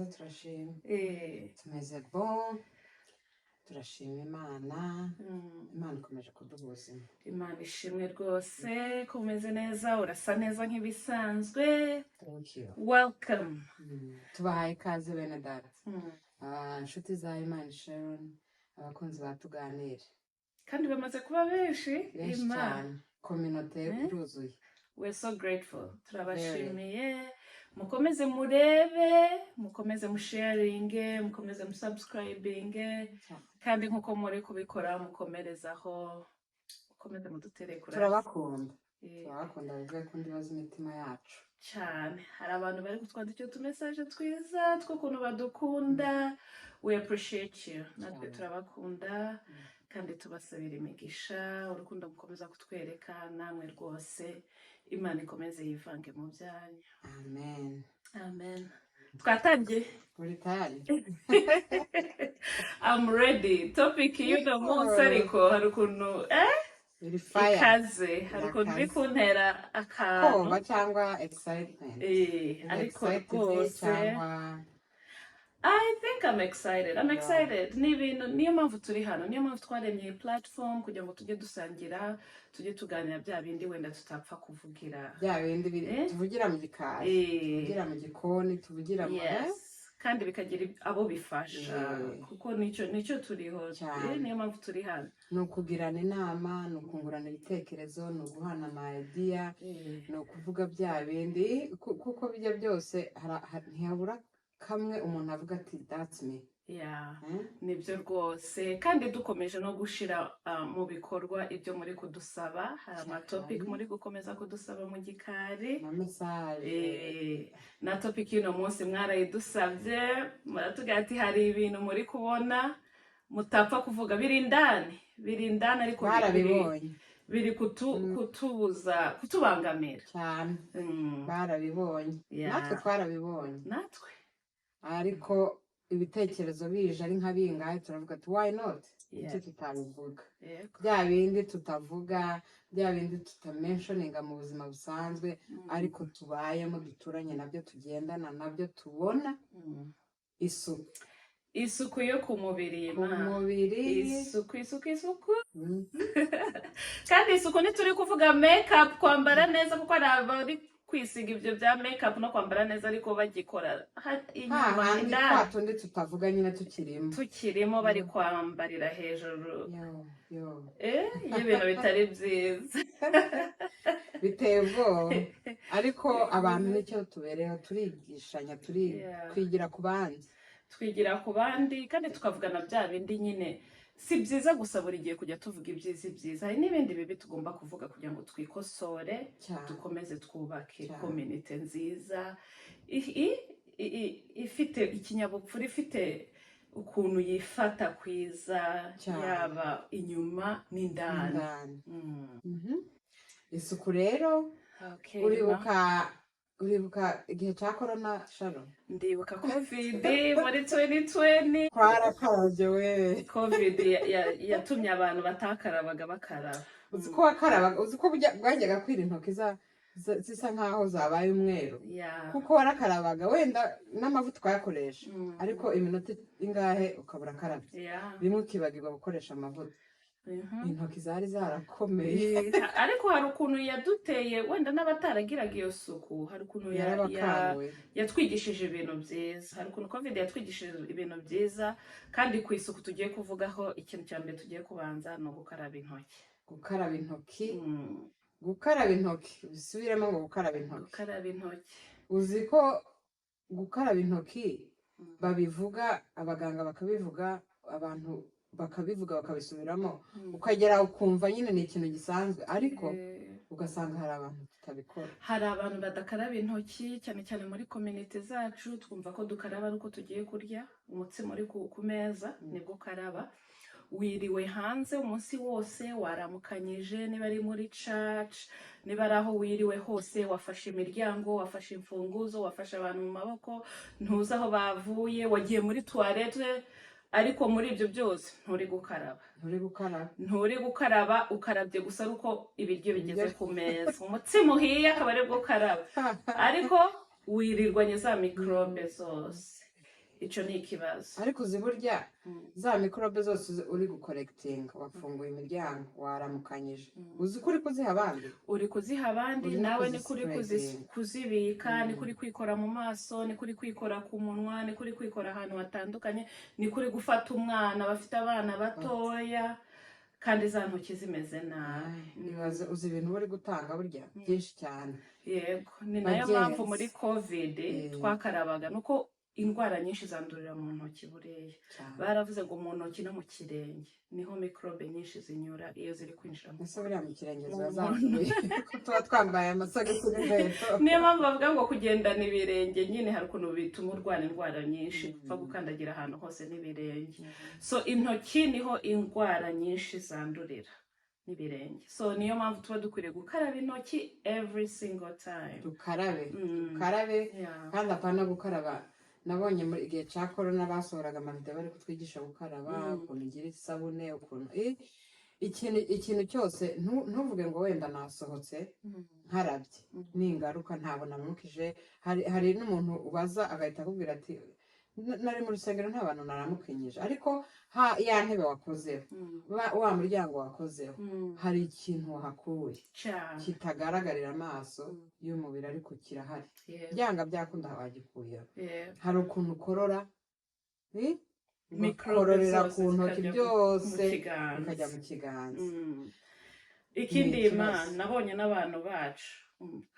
neza turashima Eh, tumeze bon turashima Imana mm, Imana ikomeje kuduha ubuzima Imana ishimwe rwose ko umeze neza, urasa neza nk'ibisanzwe. thank you Welcome. tubahaye ikaze bene data Mm. inshuti za Imana Sharon abakunzi batuganira Kandi bamaze kuba benshi. benshi Imana, cyane kominote iruzuye we're so grateful. very Turabashimiye. Mukomeze murebe, mukomeze musharinge, mukomeze musubscribinge, kandi nkuko muri kubikora mukomerezaho, mukomeze mudutere kurasa. turabakunda Eh, turabakunda bivuye ko ndibaza imitima yacu cyane hari abantu bari kutwandikira utumesaje twiza tw'ukuntu badukunda. We appreciate you. Natwe cyane turabakunda kandi tubasabira imigisha, urukundo mukomeza kutwereka namwe rwose. Imana ikomeze yivange mu byanyu. amen Amen. Twatangiye. uri tayari I'm ready. Topic y'uno munsi ariko hari ukuntu iri fire ikaze, hari ukuntu iri irakaze kuntera akantu. koba cyangwa excitement uri Ariko excited rwose cyangwa I think I'm excited. I'm yeah excited. Ni ibintu niyo mpamvu turi hano, niyo mpamvu twaremye iyi platform kugira ngo tujye dusangira, tujye tuganira bya bindi wenda tutapfa kuvugira. bya bindi Eh? tuvugira mu gikari Eh, tuvugira mu gikoni tuvugira mu yes. Kandi bikagira abo bifasha kuko nicyo turiho. cyane Niyo mpamvu turi hano. ni ukugirana inama ni ukungurana ibitekerezo ni uguhana ama idea ni ukuvuga bya bindi kuko bijya byose ntihabura kamwe umuntu avuga ati that's me Yeah, nibyo rwose, kandi dukomeje no gushira mu bikorwa ibyo muri kudusaba. Hari amatopic cyane muri gukomeza kudusaba mu gikari. na message Na topic y'uno munsi mwarayidusabye, muratubwira ati hari ibintu muri kubona mutapfa kuvuga, biri indani ariko barabibonye biri kutubuza, kutubangamira cyane Mm, barabibonye natwe yeah. twarabibonye Natwe ariko ibitekerezo bije ari nka bingahe turavuga ati why not yeah. iki tutabivuga Yego. bya bindi tutavuga bya bindi tutamentioninga mu buzima busanzwe ariko tubayemo duturanye nabyo tugendana nabyo tubona Isuku yo ku mubiri, ku mubiri isuku. Mm. Kandi isuku ntituri kuvuga makeup, kwambara neza, kuko hari abari kwisiga ibyo bya makeup no kwambara neza ariko bagikora inyuma hahandi indani twa tundi tutavuga nyine tukirimo bari kwambarira hejuru yo y'ibintu bitari byiza. biteye ubwoba ariko abantu nicyo tubereho turigishanya Yeah. twigira ku bandi Twigira ku bandi kandi tukavugana bya bindi nyine. Si byiza gusa buri gihe kujya tuvuga ibyiza, hari n'ibindi bibi tugomba kuvuga kugira ngo twikosore, cyane dukomeze twubake cyane community nziza ifite ikinyabupfura, ifite ukuntu yifata kwiza, cyane yaba inyuma n'indani. indani isuku rero Okay, uribuka igihe cya corona Sharon ndibuka covid muri 2020. twarakarabye we Covid yatumye abantu batakarabaga bakaraba. uzi ko wakarabaga uzi ko bwajyaga kwira intoki zisa nkaho zabaye umweru Yeah. kuko warakarabaga wenda n'amavuta twayakoresha ariko iminota ingahe ukabura karabye Yeah. rimwe ukibagirwa gukoresha amavuta intoki zari zarakomeye Ariko hari ukuntu yaduteye, wenda n'abataragiraga iyo suku, hari ukuntu yarabakanguye yatwigishije ibintu byiza. Hari ukuntu covid yatwigishije ibintu byiza, kandi ku isuku tugiye kuvugaho, ikintu cya mbere tugiye kubanza ni ugukaraba intoki. gukaraba intoki gukaraba intoki bisubiremo ngo gukaraba intoki Gukaraba intoki. uzi ko gukaraba intoki babivuga abaganga bakabivuga abantu bakabivuga bakabisubiramo ukagera ukumva nyine ni ikintu gisanzwe ariko ugasanga hari abantu tutabikora. Hari abantu badakaraba intoki, cyane cyane muri community zacu twumva ko dukaraba ari uko tugiye kurya umutsima uri ku meza nibwo ukaraba. Wiriwe hanze umunsi wose, waramukanyije, niba ari muri church, niba ari aho wiriwe hose, wafashe imiryango, wafashe imfunguzo, wafashe abantu mu maboko, ntuzi aho bavuye, wagiye muri toilette, ariko muri ibyo byose nturi gukaraba, ukarabye gusa ari uko ibiryo bigeze ku meza, umutsima uhiye akaba ari bwo ukaraba, ariko wirirwanye za microbe zose. ico ni ikibazo. ariko uzi burya Mm. za mikorobe zose uri gukorekitinga wafunguye imiryango waramukanyije uzi ko uri kuziha abandi uri kuziha abandi uri no nawe ni kuri kuzispreading. kuzibika ni kuri kwikora mu maso ni kuri kwikora ku munwa ni kuri kwikora ahantu hatandukanye ni kuri gufata umwana bafite abana batoya kandi za ntoki zimeze nabi. Nibaze uzi ibintu bari gutanga burya byinshi cyane. Yego ni nayo mpamvu muri covid twakarabaga nuko indwara nyinshi zandurira mu ntoki buriya baravuze ngo mu ntoki no mu kirenge niho mikorobe nyinshi zinyura iyo ziri kwinjira ese buriya mu kirenge ziba zanduye ko tuba twambaye amasogisi n'inkweto. niyo mpamvu bavuga ngo kugendana ibirenge nyine hari ukuntu bituma urwara indwara nyinshi upfa gukandagira ahantu hose n'ibirenge. So intoki niho indwara nyinshi zandurira n'ibirenge. So niyo mpamvu tuba dukwiriye gukaraba intoki every single time. Dukarabe kandi apana gukaraba. Nabonye muri igihe cya corona basohoraga amavideo bari kutwigisha gukaraba ukuntu ugira isabune ukuntu ikintu cyose ntuvuge ngo wenda nasohotse nkarabye n'ingaruka ntabona namukije. Hari n'umuntu ubaza agahita akubwira ati nari mu rusengero nta bantu naramukinyije ariko ya ntebe wakozeho wa muryango wakozeho hari ikintu wahakuye kitagaragarira amaso y'umubiri ariko kirahari byanga byakunda wagikuyeho. Hari ukuntu ukorora mikororera ku ntoki byose bikajya mu kiganza. Ikindi nabonye n'abantu bacu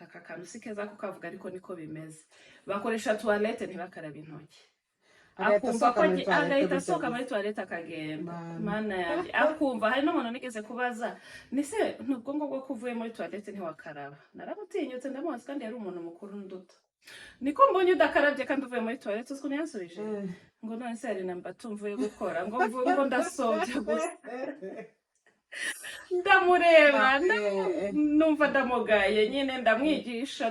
aka kantu si keza kukavuga ariko niko bimeze bakoresha tuwarete ntibakarabe intoki akumva ko agahita asohoka muri tuwarete akagenda. Mana yanjye akumva hari n'umuntu nigeze kubaza nise ntubwongo bwo kuvuye muri tuwarete ntiwakaraba narabutinyutse ndamuzi kandi yari umuntu mukuru nduta niko mbonye udakarabye kandi uvuye muri tuwarete uzi ukuntu yansubije ngo none se hari namba tumvuye gukora ngo ndasobye gusa ndamureba numva ndamugaye nyine ndamwigisha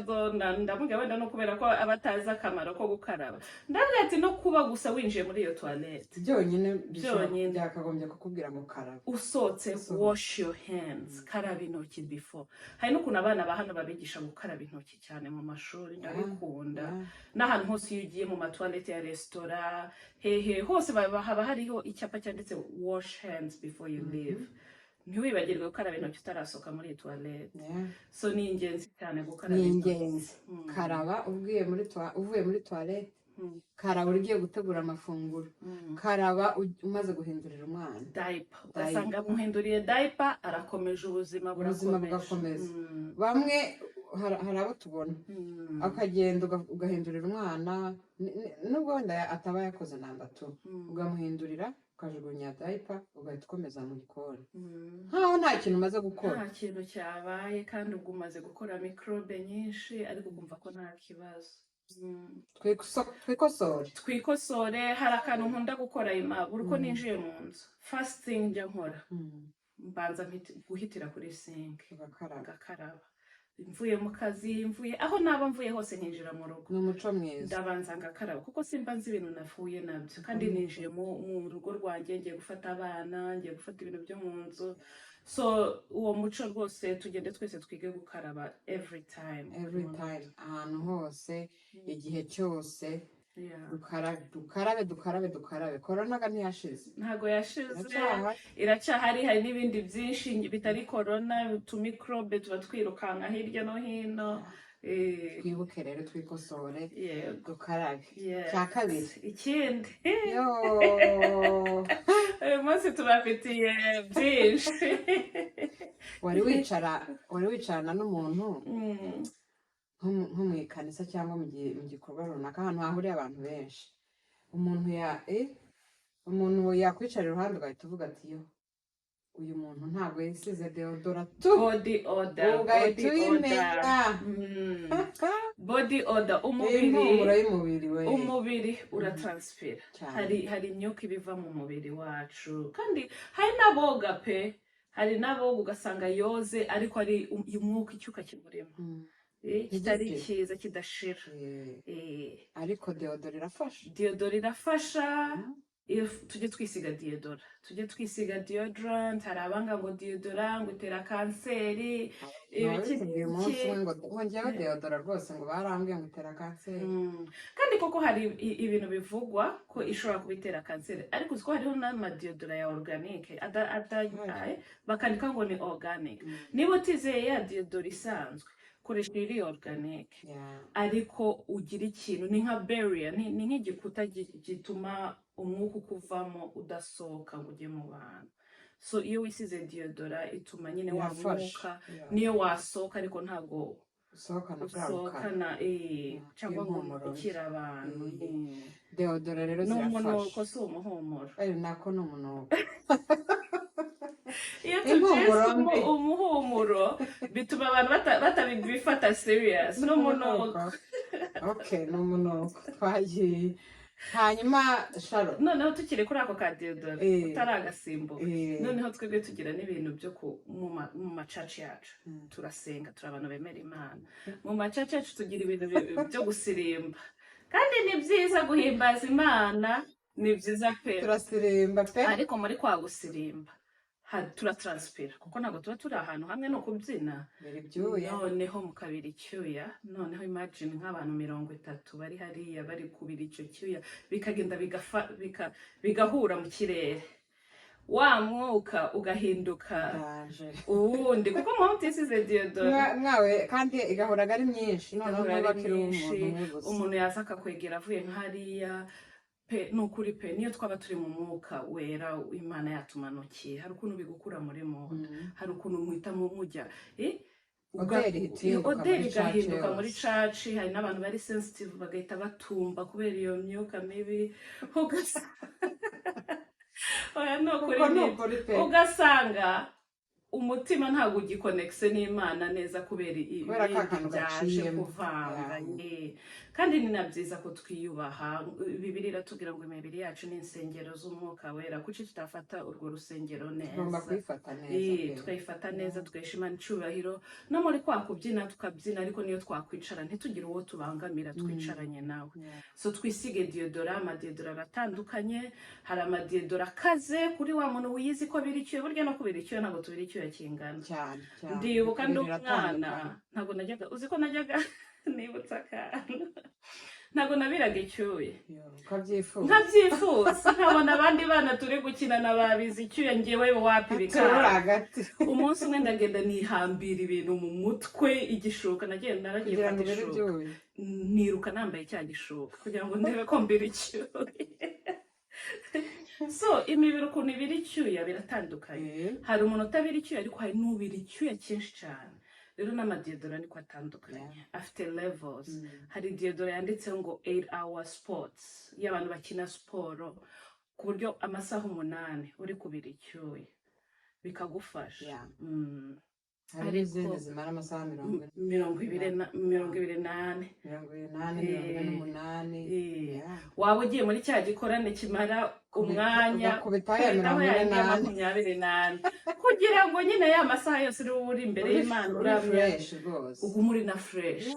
ndamubwira wenda no kubera ko abatazi akamaro ko gukaraba ndavuga ati no kuba gusa winjiye muri iyo toilette byonyine byakagombye kukubwira ngo karaba usotse wash your hands karaba intoki before. Hari n'ukuntu abana ba hano babigisha gukaraba intoki cyane mu mashuri ndabikunda n'ahantu hose iyo ugiye mu matoilette ya restaurant hehe hose haba hariho icyapa cyanditse wash hands before you leave. Ntiwibagirwe gukaraba intoki utarasohoka muri iyi toilette. So ni ingenzi cyane gukaraba intoki. Karaba uvuye muri toilette karaba ugiye gutegura amafunguro karaba umaze guhindurira umwana diaper ugasanga muhinduriye diaper arakomeje ubuzima bugakomeza. Bamwe hari abo tubona akagenda ugahindurira umwana nubwo wenda ataba yakoze namba tu ugamuhindurira ukajugunya diaper ugahita ukomeza mu gikoni nkaho nta kintu umaze gukora nta kintu cyabaye kandi ubwo umaze gukora mikorobe nyinshi ariko ukumva ko nta kibazo. Twikosore. Hari akantu nkunda gukora buri uko ninjiye mu nzu first thing njya nkora mbanza guhitira kuri sink gakaraba mvuye mu kazi mvuye aho naba mvuye hose nkinjira mu rugo ni umuco mwiza ndabanza ngakaraba kuko simba nzi ibintu nafuye nabyo kandi ninjiye mu rugo rwanjye ngiye gufata abana ngiye gufata ibintu byo mu nzu. So uwo muco rwose tugende twese twige gukaraba every time ahantu hose igihe cyose dukarabe corona ntiyashize ntago yashize iracyahari. Hari n'ibindi byinshi bitari corona utumikorobe tuba twirukanka hirya no hino. Twibuke rero twikosore dukarabe. Cya kabiri ikindi uyu munsi tubafitiye byinshi. wari wicarana n'umuntu nko mu ikanisa cyangwa mu gikorwa runaka ahantu hahuriye abantu benshi umuntu yakwicara iruhande ugahita uvuga ati yo uyu muntu ntabwo yisize deodora body odor ugahita uyimenya body odor umubiri uratranspira hari imyuka ibiva mu mubiri wacu kandi hari n'aboga pe hari n'aboga ugasanga yoze ariko ari umwuka icyuka kimurimo kitari cyiza kidashira ariko deodora irafasha tujye twisiga deodora, tujye twisiga deodorant. Hari abanga ngo deodora ngo itera kanseri, nabitubwiye umunsi umwe ngo njyewe deodora rwose ngo barambwiye ngo itera kanseri. kandi koko hari ibintu bivugwa ko ishobora kuba itera kanseri, ariko uziko hariho n'amadeodora ya organique bakandika ngo ni organic. Niba utizeye ya deodora isanzwe, koresha iri organique, ariko ugira ikintu ni nka barrier, ni nk'igikuta gituma umwuka ukuvamo udasohoka ngo ujye mu bantu. So iyo wisize deodora ituma nyine wa mwuka niyo wasohoka ariko ntago usohokana cyangwa ngo ukira abantu. Deodora rero zirafasha. N'umunuko si umuhumuro. Nako ni umunuko. Iyo tugeze umuhumuro bituma abantu batabifata serious. N'umunuko. Okay, n'umunuko twagiye. Hanyuma Sharo, noneho tukiri kuri ako ka deodora utari agasimbo, noneho twebwe tugira n'ibintu byo mu macaci yacu. Turasenga, turi abantu bemera Imana. Mu macaci yacu tugira ibintu byo gusirimba, kandi ni byiza guhimbaza Imana, ni byiza pe, turasirimba pe, ariko muri kwa gusirimba turatranspira kuko ntabwo tuba turi ahantu hamwe no kubyina. Noneho mukabira icyuya, noneho imagine nk'abantu 30 bari hariya bari kubira icyo cyuya, bikagenda bigahura mu kirere, wa mwuka ugahinduka uwundi, kuko mu mutisize deodora mwawe kandi igahuraga ari myinshi. Noneho bakiri umuntu yaza akakwegera avuye nk'hariya nukuri pe, niyo twaba turi mu mwuka wera Imana yatumanukiye, hari ukuntu bigukura muri muntu, hari ukuntu muhita mujya oderi igahinduka muri church. Hari n'abantu bari sensitive bagahita batumba kubera iyo myuka mibi, ugasanga umutima ntabwo ugikonekise n'Imana neza kubera ibintu byaje kuvanga. Kandi ni na byiza ko twiyubaha. Bibiliya iratubwira ngo imibiri yacu ni insengero z'umwuka wera, kuki tutafata urwo rusengero neza? Tukayifata neza, tukayisha Imana icyubahiro. No muri kwa kubyina tukabyina, ariko niyo twakwicara ntitugire uwo tubangamira twicaranye nawe. So twisige deodora. Amadeodora aratandukanye, hari amadeodora akaze kuri wa muntu wiyizi ko biri icyuya. Burya no kubira icyuya ntabwo tubira icyuya kingana. Ndibuka ndi umwana, ntabwo najyaga, uzi ko najyaga nibutsa akantu, ntabwo nabiraga icyuya nkabyifuza, nkabona abandi bana turi gukina babizi icyuya, njyewe wapi bikara. Umunsi umwe ndagenda nihambira ibintu mu mutwe, igishuka naragiye fata ishuka, niruka nambaye cya gishuka kugira ngo ndebe ko mbira icyuya. So imibiri ukuntu ibira icyuya biratandukanye. Hari umuntu utabira icyuya, ariko hari n'ubira icyuya cyinshi cyane. Rero n'amadeodora niko atandukanye, afite levels. Hari deodora yanditseho ngo 8-hour sports, y'abantu bakina siporo, ku buryo amasaha 8 uri kubira icyuya bikagufasha. Hari izindi zimara amasaha 28. Waba ugiye muri cya gikorane kimara umwanya kubitaho 28 kugira ngo nyine ya masaha yose uri imbere y'Imana fresh rwose, ubu muri na fresh.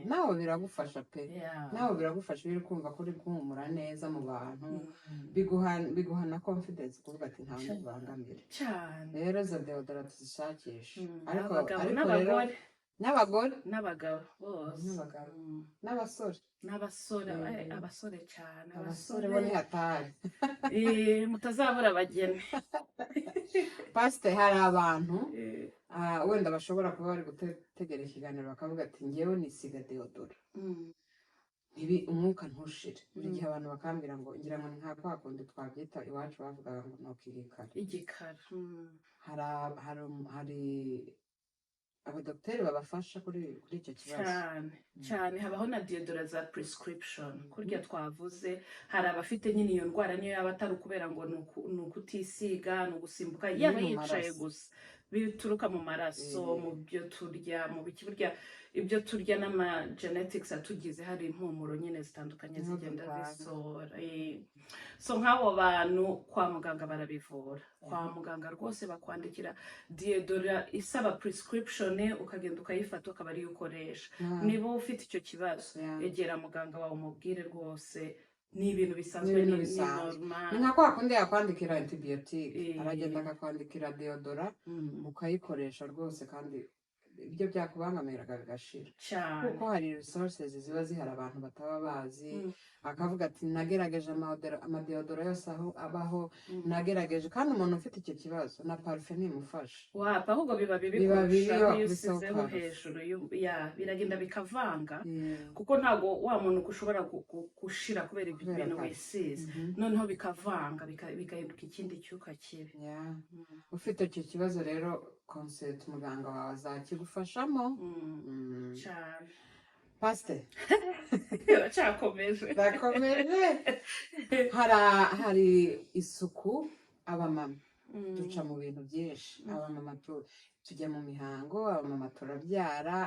Nawe biragufasha pe, nawe biragufasha uri kumva ko uri guhumura neza mu bantu, biguha na confidence kuvuga ati nta muntu bangamira cyane. Rero za deodora tuzishakisha, ariko n'abagore n'abagabo bose, n'abasore cyane. Abasore bo ni hatari. Mutazabura abageni. Pastor, hari abantu wenda bashobora kuba bari gutegera ikiganiro bakavuga ati ngewe nisiga deodora, umwuka ntushire. Buri gihe abantu bakambira ngo ngira ngo nta kwa kundi twabyita iwacu bavugaga ngo nokirikara igikara. hari abadokiteri babafasha kuri icyo kibazo cyane. Habaho na deodora za prescription, kurya twavuze. Hari abafite nyine iyo ndwara, niyo yaba atari ukubera ngo ni ukutisiga, ni ugusimbuka, yaba yicaye gusa, bituruka mu maraso, mu byo turya, mu biki. Burya ibyo turya n'ama genetics atugize, hari impumuro nyine zitandukanye zigenda zisohora. So nk'abo bantu kwa muganga barabivura. Kwa muganga rwose bakwandikira deodora isaba prescription, ukagenda ukayifata ukaba ari ukoresha. Niba ufite icyo kibazo, egera muganga wawe umubwire rwose ni ibintu ni bisanzwe ibintu ni bisanzwe ni normal. nka kwa kundi yakwandikira antibiyotike Eh, aragenda akakwandikira deodora mm, ukayikoresha rwose kandi ibyo byakubangamiraga bigashira cyane. kuko hari resources ziba zihari abantu bataba bazi Mm, akavuga ati nagerageje amadeodora yose aho abaho mm. nagerageje kandi umuntu ufite icyo kibazo na parufe nimufasha wapa ahubwo biba bibi biba bibi kurushaho iyo wakubiseho usizeho parufe hejuru biragenda bikavanga Yeah. kuko ntabwo wa muntu ushobora gushira kubera ibyo Kubera bintu parufe. wisize Mhm. noneho bikavanga bigahinduka ikindi cyuka kibi. Yeah. Mm, ufite icyo kibazo rero consult umuganga wawe azakigufashamo mm, cyane. pasite cyakomeje bakomeje hari isuku abamama duca mu bintu byinshi abamama tujya mu mihango abamama turabyara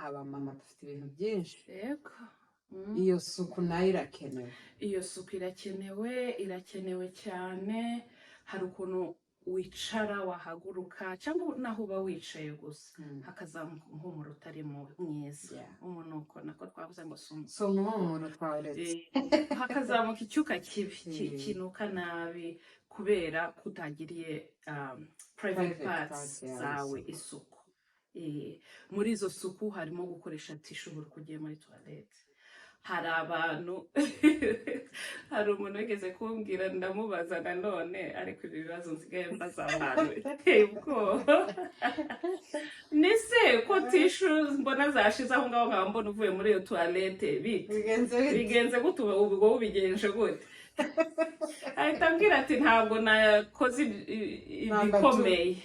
abamama dufite ibintu byinshi yego. iyo suku nayo irakenewe iyo suku irakenewe cyane. hari ukuntu wicara wahaguruka cyangwa naho uba wicaye gusa hakazamuka umuhumuro utari mwiza. Yeah. umunuko nako twavuze ngo si umuhumuro twaweretse hakazamuka icyuka kibi kinuka nabi kubera kutagiriye private parts zawe isuku. muri izo suku harimo gukoresha tishu buri ugiye muri toilette. hari abantu hari umuntu wigeze kumbwira ndamubaza nanone ariko ibi bibazo nsigaye mbaza abantu biteye ubwoba nise ko tishu mbona zashize aho ngaho nkaba mbona uvuye muri iyo toilette bigenze gute ubwo ubigenje gute ahita ambwira ati ntabwo nakoze ibikomeye.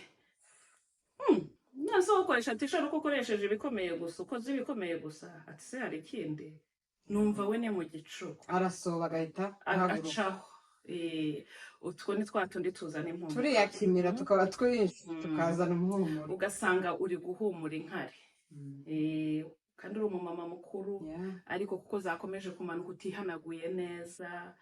nase ukoresha tishu ariko ukoresheje ibikomeye gusa ukoze ibikomeye gusa ati se hari ikindi numva we ne mu gicuku arasoba agahita acaho. utwo ni twa tundi tuzana impumuro turiyakimira tukaba twinshi tukazana umuhumuro ugasanga uri guhumura inkari. kandi uri umumama mukuru ariko kuko zakomeje kumanuka utihanaguye neza.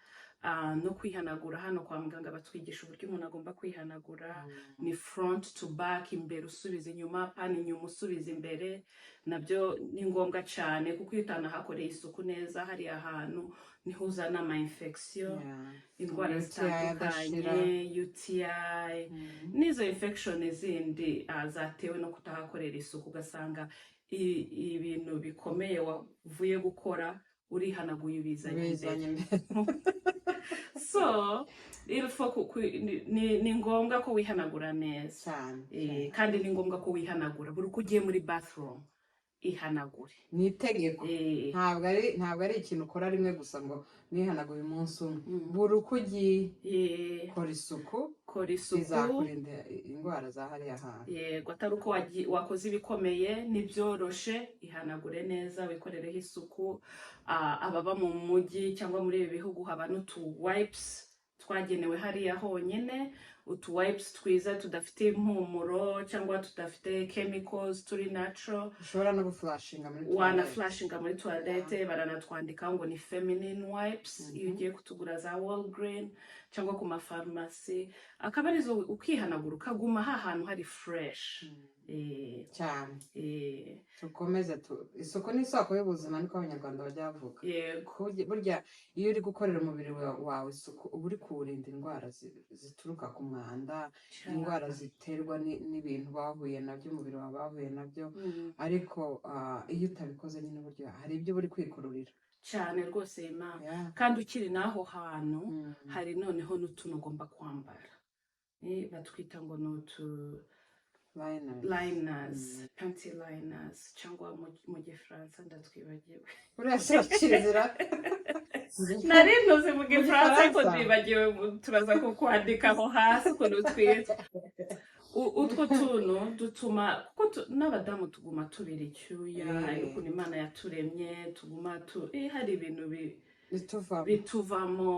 no kwihanagura hano kwa muganga batwigisha uburyo umuntu agomba kwihanagura ni front to back imbere usubiza inyuma pani inyuma usubiza imbere nabyo ni ngombwa cyane kuko iyo utanahakoreye isuku neza hari ahantu niho uzana ama infection indwara zitandukanye UTI n'izo infection zindi zatewe no kutahakorera isuku ugasanga ibintu bikomeye wavuye gukora urihanaguye ubizanye so ni ngombwa ko wihanagura neza kandi ni ngombwa ko wihanagura buri uko ugiye muri bathroom ihanagure ni itegeko ntabwo ari ikintu ukora rimwe gusa ngo nihanaguye umunsi umwe buri uko ugiye kora isuku bizakurinda indwara za hariya hantu. yego atari uko wakoze ibikomeye nibyoroshe ihanagure neza wikorereho isuku. ababa mu mujyi cyangwa muri ibi bihugu haba n'utu wipes twagenewe hariya honyine utu wipes twiza tudafite impumuro cyangwa tudafite chemicals turi natural ushobora no guflashinga muri toilette wanaflashinga muri toilette baranatwandika ngo ni feminine wipes iyo ugiye kutugura za Walgreen cyangwa ku mafarumasi akaba arizo ukihanagura ukaguma ahantu hari fresh. cyane tukomeze isuku ni isoko y'ubuzima niko abanyarwanda bajya bavuga. burya iyo uri gukorera umubiri wawe isuku uba uri kuwurinda indwara zituruka ku mwanda indwara ziterwa n'ibintu bahuye nabyo umubiri wawe bahuye nabyo ariko iyo utabikoze nyine burya hari ibyo uri kwikururira cyane rwose kandi ukiri n'aho hantu hari noneho n'utuntu ugomba kwambara batwita ngo ni utu liners panty liners cyangwa mu gifaransa ndatwibagiwe urashaka kirazira nari ntuzi mu gifaransa ariko ndibagiwe turaza kukwandikaho hasi ukuntu twita utwo tuntu dutuma kuko n'abadamu tuguma tubira icyuya ukuntu Imana yaturemye tuguma hari ibintu bituvamo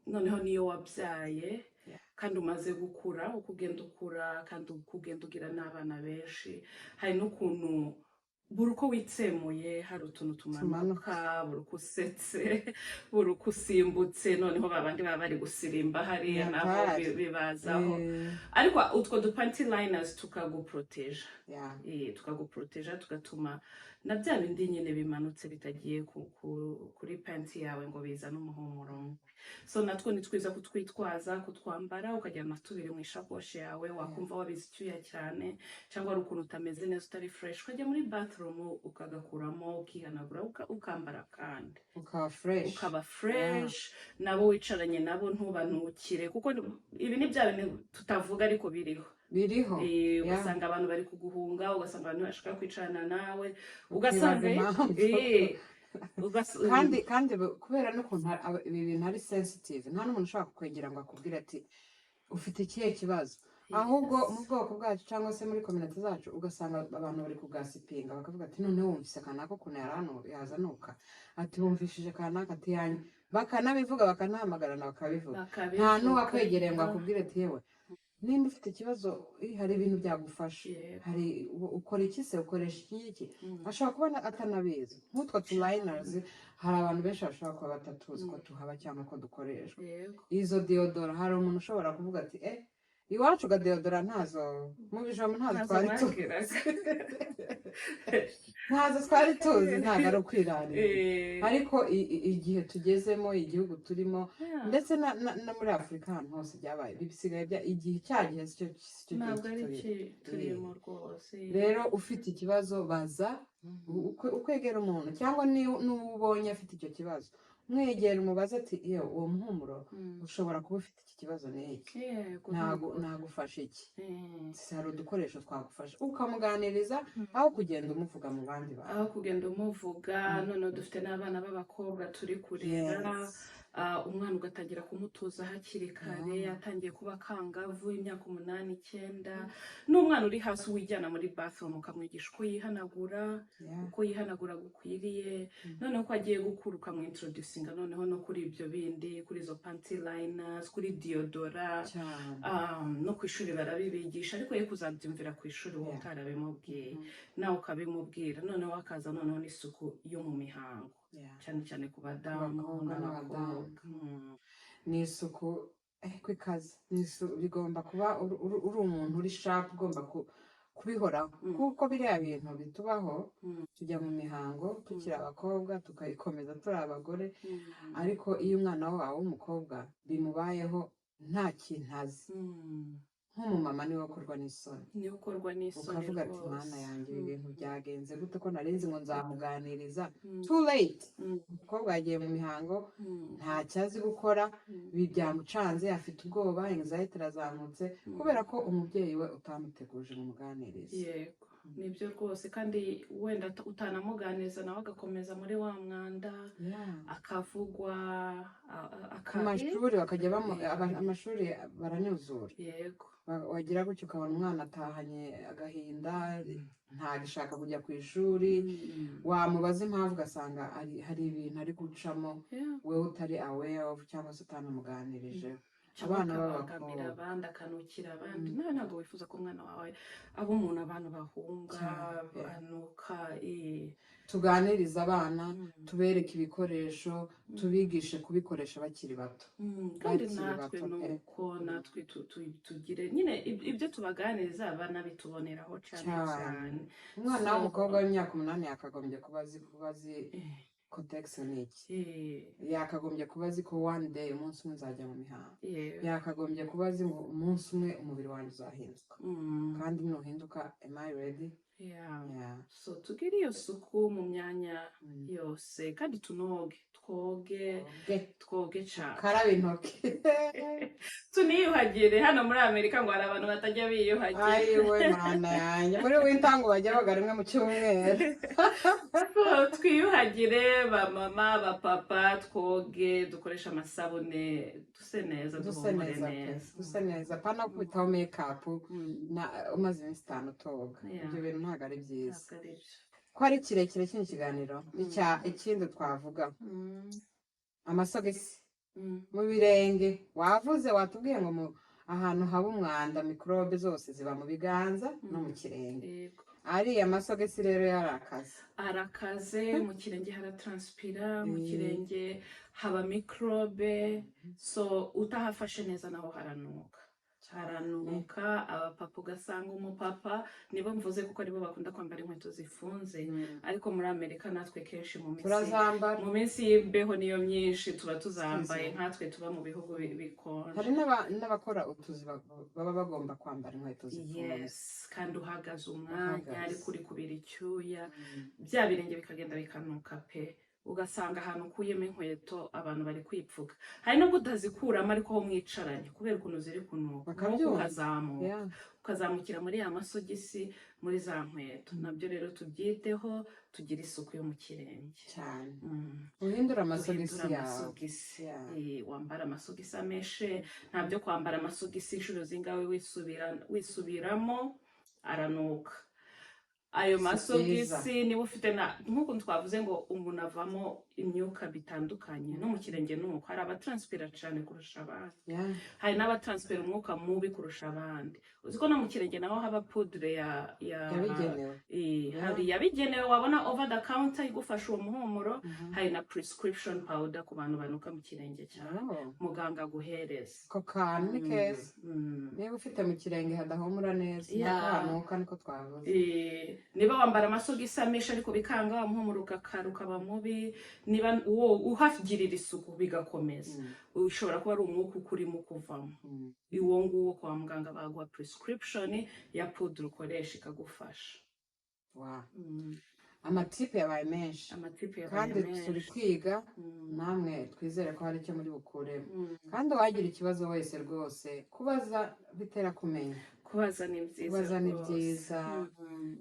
noneho niyo wabyaye kandi umaze gukura uko ugenda ukura kandi uko ugenda ugira n'abana benshi hari n'ukuntu buri uko witsemuye hari utuntu tumanuka, buri uko usetse, buri uko usimbutse, noneho babandi baba bari gusirimba hariya nabo Nyakari. bibazaho. Eh, Ariko utwo dupanty liners tukaguproteja. yeah. Tukaguproteja, tugatuma na bya bindi nyine bimanutse bitagiye kuri panty yawe ngo bizane umuhumuro mubi. So natwo ni twiza kutwitwaza, kutwambara, ukajyana na tubiri mu ishakoshi yawe, wakumva wabize icyuya cyane, cyangwa ari ukuntu utameze neza utari fresh, ukajya muri bathroom ukagakuramo, ukihanagura, ukambara kandi. Ukaba fresh, nabo wicaranye nabo ntubanukire, kuko ibi ni bya bintu tutavuga ariko biriho. Ugasanga abantu bari kuguhunga, ugasanga abantu bashaka kwicarana nawe, ugasanga kandi kubera n'ukuntu ibi bintu ari sensitive, nta n'umuntu ushobora kukwegera ngo akubwire ati ufite ikihe kibazo. Ahubwo mu bwoko bwacu cyangwa se muri community zacu ugasanga abantu bari kugasipinga bakavuga ati noneho wumvise kanaka ukuntu yazanuka, ati wumvishije kanaka ati yanyu, bakanabivuga bakanahamagarana bakabivuga. Nta n'uwakwegereye ngo akubwire ati yewe nimba ufite ikibazo hari ibintu byagufasha, hari ukora iki se, ukoresha iki ashobora kuba atanabizi. Nk'utwo liners hari abantu benshi bashobora kuba batatuzi ko tuhaba cyangwa ko dukoreshwa. Izo deodora hari umuntu ushobora kuvuga ati iwacu ga deodora ntazo mu bijamo ntazo twari tuzi, ntazo twari tuzi, ntabwo ari ukwirarira. Ariko igihe tugezemo, igihugu turimo, ndetse no muri Afurika ahantu hose byabaye bisigaye igihe cyagihe cyo ntabwo ari turimo rwose. Rero ufite ikibazo baza ukwegera umuntu, cyangwa n'ubonye afite icyo kibazo mwegera umubaza ati iyo uwo muhumuro ushobora kuba ufite iki kibazo n'iki, nagufasha iki, hari udukoresho twagufasha, ukamuganiriza aho kugenda umuvuga mu bandi bantu, aho kugenda umuvuga. None dufite n'abana b'abakobwa turi kurera, umwana ugatangira kumutoza hakiri kare, atangiye kuba kangavu, imyaka 8, 9, n'umwana uri hasi wijyana muri bathroom ukamwigisha uko yihanagura, uko yihanagura gukwiriye, noneho uko agiye gukura ukamwintroducinga noneho no kuri ibyo bindi, kuri izo panty liners, kuri deodora. No ku ishuri barabibigisha, ariko ye kuzabyumvira ku ishuri wowe utarabimubwiye, nawe ukabimubwira, noneho akaza noneho n'isuku yo mu mihango, cyane cyane ku badamu n'abakobwa. Ni isuku kw'ikazi, bigomba kuba uri umuntu uri sharp, ugomba kubihoraho, kuko biriya bintu bitubaho, tujya mu mihango tukiri abakobwa tukayikomeza turi abagore, ariko iyo umwana wawe w'umukobwa bimubayeho nta kintu azi, nk'umumama niwe ukorwa n'isoni, ukavuga ati mana yanjye ibi bintu byagenze gute ko narinzi ngo nzamuganiriza, too late. Umukobwa yagiye mu mihango ntacyo azi gukora, byamucanze, afite ubwoba, anxiety irazamutse kubera ko umubyeyi we utamuteguje mu muganiriza. Yego, nibyo rwose, kandi wenda utanamuganiriza nawe agakomeza muri wa mwanda, akavugwa, ku mashuri bakajya amashuri baranyuzura. Yego, wagira gutyo ukabona umwana atahanye agahinda, ntagishaka kujya ku ishuri, wamubaza impamvu ugasanga hari ibintu ari gucamo wewe utari aware of, cyangwa se utanamuganirijeho. Abana b'abakobwa abandi akanukira abandi, nawe ntabwo wifuza ko umwana wawe aba umuntu abantu bahunga banuka. Tuganiriza abana, tubereke ibikoresho, tubigishe kubikoresha bakiri bato, kandi natwe nuko natwe tugire nyine ibyo tubaganiriza banabituboneraho cyane. Umwana w'umukobwa w'imyaka 8 yakagombye kuba azi context ni iki, yakagombye kuba azi ko one day umunsi umwe nzajya mu mihango, yakagombye kuba azi ngo umunsi umwe umubiri wanjye uzahinduka, kandi nuhinduka am I ready? So tugire iyo suku mu myanya yose, kandi twoge cyane, karabe intoki, tuniyuhagire. Hano muri Amerika ngo hari abantu batajya biyuhagira. ayiwe mana yanjye, muri wintango bajya boga rimwe mu cyumweru. Twiyuhagire, ba mama, ba papa, twoge, dukoresha amasabune, duse neza, duhumure neza, duse neza, pana kubitaho makeup umaze iminsi 5 utoga. Ibyo bintu ntabwo ari byiza. Ko ari kirekire kino kiganiro, ikindi twavuga amasogisi mu birenge, wavuze watubwiye ngo ahantu haba umwanda, mikorobe zose ziba mu biganza no mu kirenge. ariya masogisi rero yarakaze. arakaze mu kirenge haratranspira mu kirenge haba microbe so utahafashe neza naho haranuka abapapa ugasanga umupapa nibo mvuze kuko aribo bakunda kwambara inkweto zifunze ariko muri Amerika natwe kenshi mu minsi y'imbeho niyo myinshi tuba tuzambaye nkatwe tuba mu bihugu bikonje. Hari n'abakora utuzi baba bagomba kwambara inkweto zifunze kandi uhagaze umwanya ariko uri kubira icyuya bya birenge bikagenda bikanuka pe ugasanga ahantu ukuyemo inkweto abantu bari kwipfuka. Hari nubwo utazikuramo ariko ho mwicaranye kubera ukuntu ziri kunuka ukazamukira muri ya masogisi muri za nkweto. Nabyo rero tubyiteho, tugira isuku yo mu kirenge cyane. Uhindura amasogisi wambara amasogisi ameshe, ntabyo kwambara amasogisi inshuro zingawe wisubiramo aranuka. Ayo masogisi niba ufite nk'uko twavuze ngo umuntu avamo imyuka bitandukanye no mu kirenge nuko hari abatranspira cyane kurusha abandi hari n'abatranspira umwuka mubi kurusha abandi. Uziko no mu kirenge naho haba poudre hari yabigenewe wabona over the counter igufasha uwo muhumuro, hari na prescription powder ku bantu banuka mu kirenge cyane muganga guhereza. Ko kantu ni keza niba ufite mu kirenge hadahumura neza hanuka niko twavuze. Niba wambara amasogisi ameshe ariko bikanga wa muhumuro ukaba mubi, niba uhagirira isuku bigakomeza ushobora kuba ari umwuka ukurimo kuvamo. Uwo nguwo kwa muganga baguha prescription ya poudre ukoresha ikagufasha. Amatipe yabaye menshi kandi turi kwiga, namwe twizere ko hari icyo muri bukuremo. Kandi wagira ikibazo wese rwose kubaza bitera kumenya. Kubaza ni byiza.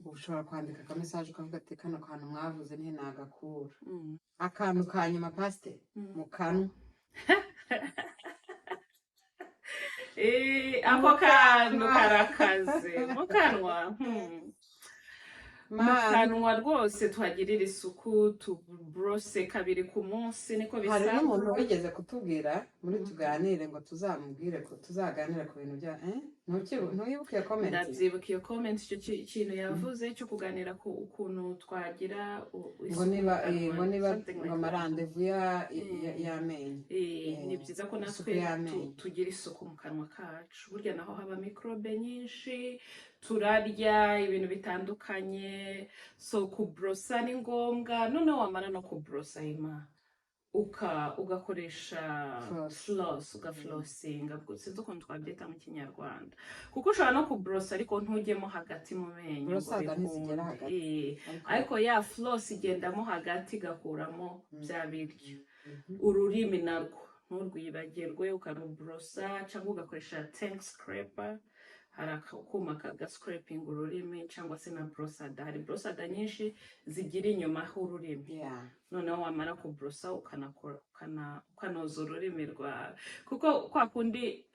Ushobora kwandika akamesaje ukavuga ati kano kantu mwavuze ntinagakura. Akantu ka nyuma pasite mu kanwa. Ako kantu karakaze mu kanwa. Mu kanwa rwose tuhagirira isuku, tubrose 2 ku munsi niko bisanzwe. Hari n'umuntu wigeze kutubwira muri tuganire ngo tuzamubwire ko tuzaganira ku bintu bya ntuyibuke iyo comment. Ndabyibuka iyo comment icyo kintu yavuze cyo kuganira ku ukuntu twagira ngo niba amarandevu y'amenyo. Ni byiza ko natwe tugira isuku mu kanwa kacu. Burya naho haba microbe nyinshi, turarya ibintu bitandukanye, so kubrosa ni ngombwa. Noneho wamara no kubrosa ugakoresha floss, ugaflossinga, sinzi ukuntu twabyita mu Kinyarwanda, kuko ushobora no kubrosa ariko ntujyemo hagati mu menyo, ariko ya floss igendamo hagati igakuramo bya biryo. Ururimi narwo nturwibagirwe ukarubrosa, cyangwa ugakoresha tongue scraper, hari akuma scraping ururimi, cyangwa se na brosada. Hari brosada nyinshi zigira inyuma h'ururimi. Noneho wamara kubrosa ukanoza ururimi rwawe, kuko kwa kundi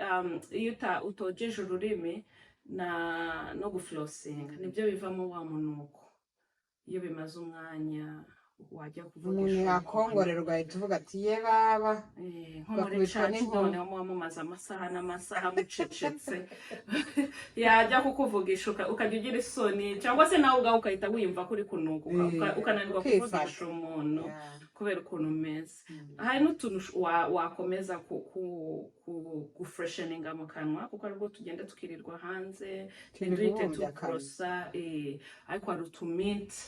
iyo utogeje ururimi no guflossinga nibyo bivamo wa munuko. Iyo bimaze umwanya wajya kuvuga umuntu yakongorerwa ahita uvuga ati ye baba bakubita noneho mumaze amasaha n'amasaha mucecetse yajya kukuvugisha ukajya ugira isoni, cyangwa se nawe ubwawe ukahita wiyumva kuri kunuka ukananirwa kuvugisha umuntu kubera ukuntu umeze. Hari n'utuntu wakomeza gufresheninga mu kanwa, kuko aribwo tugenda tukirirwa hanze ntiduhite tukorosa, ariko hari utuminti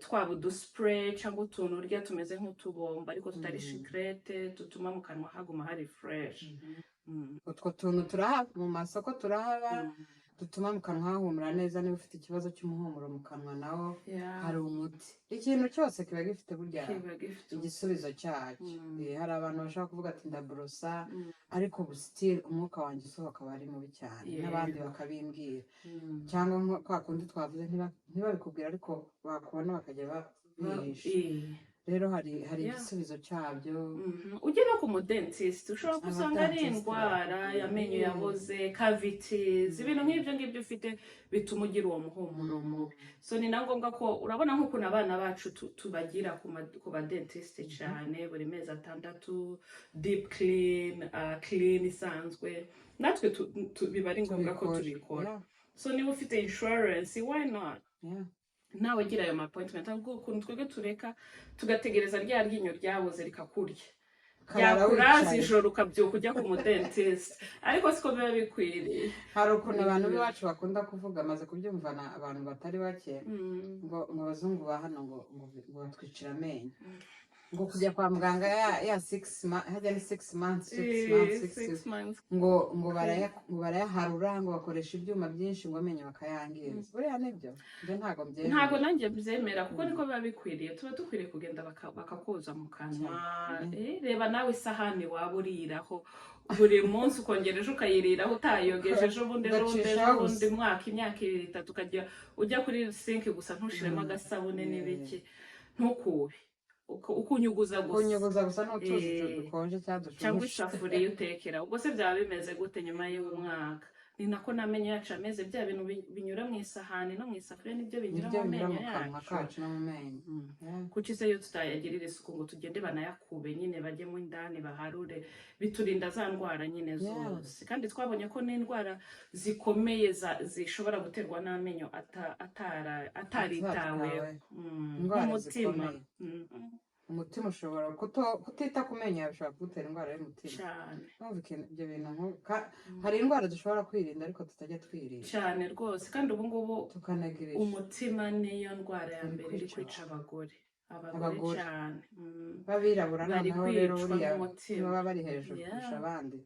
twaba uduspray cyangwa utuntu urya tumeze nk'utubomba ariko tutari secrete, dutuma mu kanwa haguma hari fresh. Utwo tuntu turahaba mu masoko, turahaba dutuma mu kanwa hahumura neza. Niba ufite ikibazo cy'umuhumuro mu kanwa naho hari umuti. Ikintu cyose kiba gifite burya igisubizo cyacyo. Hari abantu bashaka kuvuga ati ndabrosa ariko still umwuka wanjye usohoka bari mubi cyane, n'abandi bakabimbwira, cyangwa kwa kundi twavuze ntibabikubwira ariko bakubona bakajya bihisha. Rero hari igisubizo cyabyo. Ujye no ku mudentist, ushobora gusanga ari indwara y'amenyo yaboze, cavities, ibintu nk'ibyo ufite bituma ugira uwo muhumuro mubi. So ni na ngombwa ko urabona nk'ukuntu abana bacu tubagira ku badentist cyane buri mezi 6, deep clean isanzwe, natwe biba ari ngombwa ko tubikora. So niba ufite insurance, why not? Yeah. nawe gira ayo appointment ahubwo ukuntu twebwe tureka tugategereza rya ryinyo ryaboze rikakurya Karara yakuraza wicaye. ijoro ukabyuka ujya ku mudentist ariko siko biba bikwiriye Hari ukuntu abantu b'iwacu bakunda kuvuga, amaze kubyumvana abantu batari bake, ngo abazungu ba hano ngo batwicira amenyo, ngo kujya kwa muganga ya 6 months, hajya ni 6 months, 6 months, ngo barayaharura, ngo bakoresha ibyuma byinshi ngo amenyo bakayangiza. Buriya nibyo ibyo ntabwo byemera, ntabwo nanjye byemera kuko niko biba bikwiriye. Tuba dukwiriye kugenda bakakoza mu kanwa. Reba nawe isahani waba uriraho buri munsi ukongera ejo ukayiriraho utayogeje, ejo bundi mwaka imyaka 2 3 ukajya ujya kuri sink gusa ntushiremo agasabune n'ibiki, ntukube ukunyuguza gusa n'utuzi dukonje cyangwa isafuriya utekera. Ubwo se byaba bimeze gute nyuma y'umwaka? Ni nako n'amenyo yacu ameze, bya bintu binyura mu isahani no mu isafuriya nibyo binyura mu menyo yacu no mu menyo. Kuki se yo tutayagirira isuku ngo tugende banayakube nyine bajye mu ndani baharure, biturinda za ndwara nyine zose. Kandi twabonye ko n'indwara zikomeye zishobora guterwa n'amenyo ataritaweho, nk'umutima. Umutima ushobora kutita ku menyo yawe ushobora kugutera indwara y'umutima cyane. Ibyo bintu hari indwara dushobora kwirinda ariko tutajya twirinda cyane rwose. kandi ubu ngubu tukanagirisha umutima niyo ndwara ya mbere iri kwica abagore cyane. b'abirabura bari noneho rero kwicwa buriya n'umutima. baba bari hejuru kurusha abandi.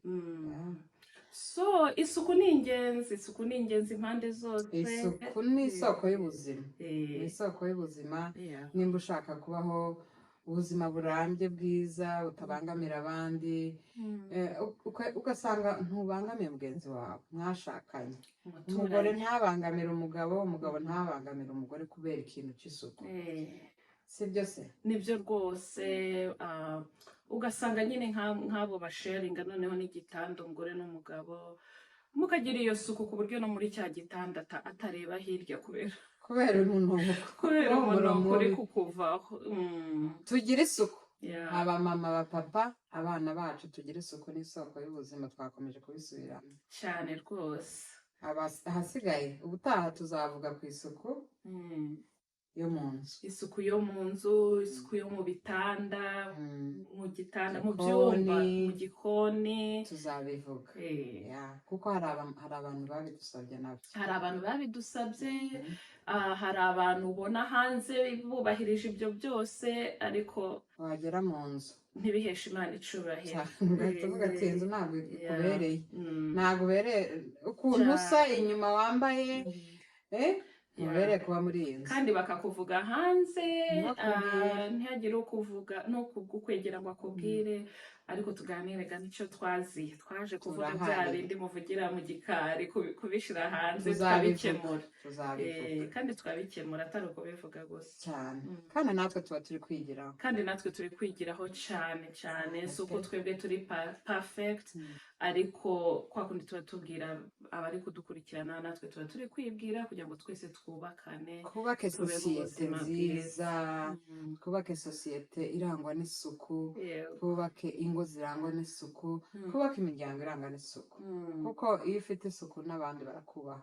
So isuku ni ingenzi impande zose. Isuku ni isoko y'ubuzima, ni isoko y'ubuzima. Nimba ushaka kubaho ubuzima burambye bwiza butabangamira abandi, ugasanga ntubangamiye mugenzi wawe mwashakanye, umugore ntabangamira umugabo ntabangamira umugore kubera ikintu cy'isuku. Sibyo se? Nibyo rwose. Ugasanga nyine nk'abo basharinga noneho n'igitanda umugore n'umugabo, mukagira iyo suku ku buryo no muri cya gitanda atareba hirya kubera umunuko uri kukuvaho. Tugire isuku, abamama abapapa abana bacu tugire isuku, n'isoko y'ubuzima. Twakomeje kubisubiramo cyane rwose. Ahasigaye ubutaha tuzavuga ku isuku yo mu nzu, isuku yo mu nzu, isuku yo mu bitanda, mu gitanda, mu byumba, mu gikoni tuzabivuga. Kuko hari abantu babidusabye nabyo, hari abantu ubona hanze bubahirije ibyo byose ariko wagera mu nzu ntibiheshe Imana icubahiro. tuvuga ati inzu ntabwo ikubereye, ntabwo ubereye ukuntu usa, inyuma wambaye ubereye kuba muri iyi nzu. Kandi bakakuvuga hanze, ntihagire ukuvuga no kukwegera ngo akubwire. Ariko tuganire nicyo twaje kuvuga bya bindi muvugira mu gikari, kubishyira hanze tukabikemura. Kandi tukabikemura atari ukubivuga gusa cyane. Kandi natwe tuba turi kwigiraho cyane. Si uko twebwe turi perfect, ariko kwa kundi tuba tubwira abari kudukurikirana, natwe tuba turi kwibwira kugira ngo twese twubake sosiyete nziza, twubake sosiyete irangwa n'isuku, twubake ingo zirangwa n'isuku, twubake imiryango irangwa n'isuku. Kuko iyo ufite isuku n'abandi barakubaha.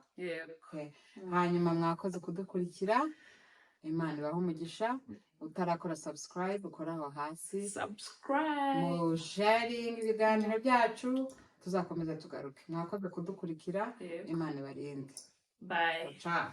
Hanyuma mwakoze kudukurikira, Imana ibahe umugisha. Utarakora subscribe ukora aho hasi, mu sharing ibiganiro byacu, tuzakomeza tugaruke. Mwakoze kudukurikira, Imana ibarinde. Bye. Ciao.